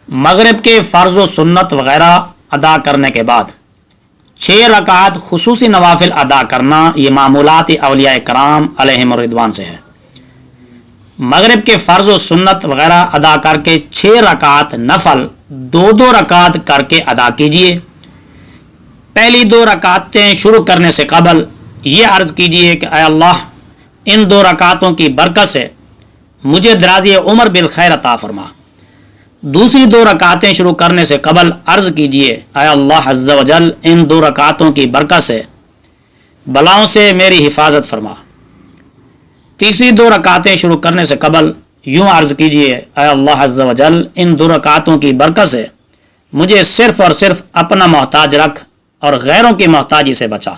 مغرب کے فرض و سنت وغیرہ ادا کرنے کے بعد 6 رکعات خصوصی نوافل ادا کرنا یہ معمولات اولیاء کرام علیہم الرضوان سے ہے۔ مغرب کے فرض و سنت وغیرہ ادا کر کے 6 رکعات نفل 2 رکعات کر کے ادا کیجئے۔ پہلی 2 رکعتیں شروع کرنے سے قبل یہ عرض کیجئے کہ اے اللہ، ان 2 رکعتوں کی برکت سے مجھے درازی عمر بالخیر عطا فرما۔ دوسری 2 رکعتیں شروع کرنے سے قبل عرض کیجئے اے اللہ عز و جل، ان 2 رکعتوں کی برکت سے بلاؤں سے میری حفاظت فرما۔ تیسری 2 رکعتیں شروع کرنے سے قبل یوں عرض کیجئے اے اللہ عز و جل، ان 2 رکعتوں کی برکت سے مجھے صرف اور صرف اپنا محتاج رکھ اور غیروں کی محتاجی سے بچا۔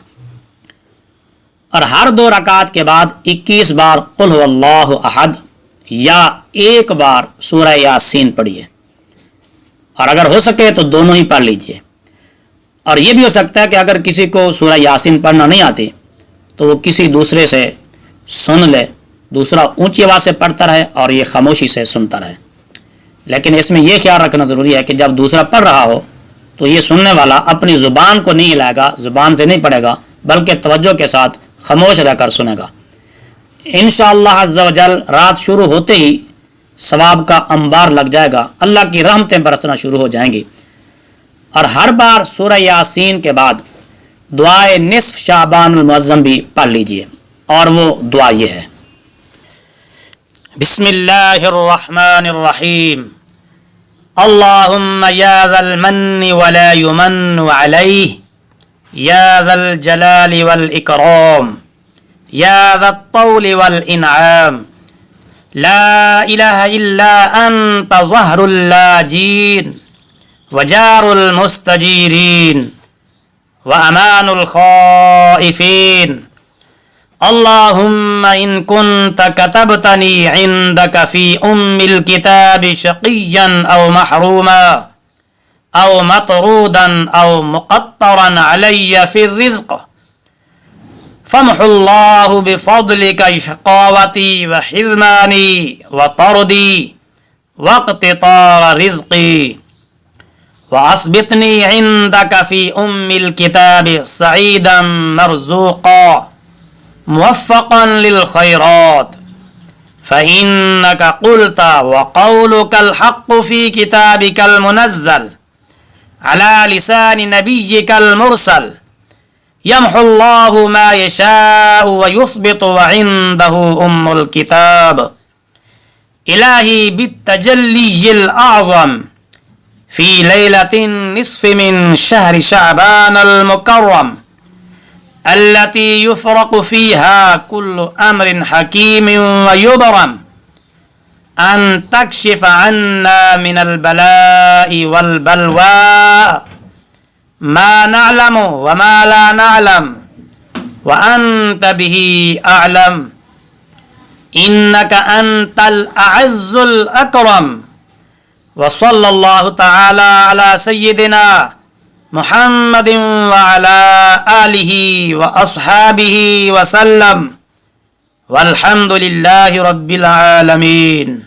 اور ہر 2 رکعت کے بعد 21 بار قل هو اللہ احد یا 1 بار سورہ یاسین پڑھیے، اور اگر ہو سکے تو دونوں ہی پڑھ لیجئے۔ اور یہ بھی ہو سکتا ہے کہ اگر کسی کو سورہ یاسین پڑھنا نہیں آتی تو وہ کسی دوسرے سے سن لے، دوسرا اونچی آواز سے پڑھتا رہے اور یہ خاموشی سے سنتا رہے۔ لیکن اس میں یہ خیال رکھنا ضروری ہے کہ جب دوسرا پڑھ رہا ہو تو یہ سننے والا اپنی زبان کو نہیں ہلائے گا، زبان سے نہیں پڑھے گا، بلکہ توجہ کے ساتھ خاموش رہ کر سنے گا۔ انشاءاللہ عز و جل رات شروع ہوتے ہی ثواب کا انبار لگ جائے گا، اللہ کی رحمتیں برسنا شروع ہو جائیں گی۔ اور ہر بار سورہ یاسین کے بعد دعائے نصف شعبان المعظم بھی پڑھ لیجئے، اور وہ دعا یہ ہے: بسم اللہ الرحمن الرحیم، اللہم یا ذا المن ولا یمن علیہ، یا ذا الجلال والاکرام، یا ذا الطول والانعام، لا الہ الا انت ظہر اللاجین وجار المستجیرین وامان الخائفین، اللہم ان کنت کتبتنی عندک فی الکتاب شقیا او محروما او مطرودا او مقطرا علی فی الرزق، فامح اللہ بفضلک شقاوتی وحرمانی وطردی واقتطار رزقی، واسبتنی عندک فی الکتاب سعیدا مرزوقا موفقا للخیرات، فإنک قلت وقولک الحق فی کتابک المنزل على لسان نبیک المرسل، یمحو اللہ ما یشاء ویثبت وعنده الکتاب، الہی بالتجلی الاعظم فی لیلۃ النصف من شہر شعبان المکرم التي يفرق فيها كل أمر حكيم ويبرم، أن تكشف عنا من البلاء والبلواء ما نعلم وما لا نعلم وأنت به أعلم، إنك أنت الأعز الأكرم، وصلى الله تعالى على سيدنا محمد وعلى آلہ واصحابہ وسلم، والحمد للہ رب العالمین۔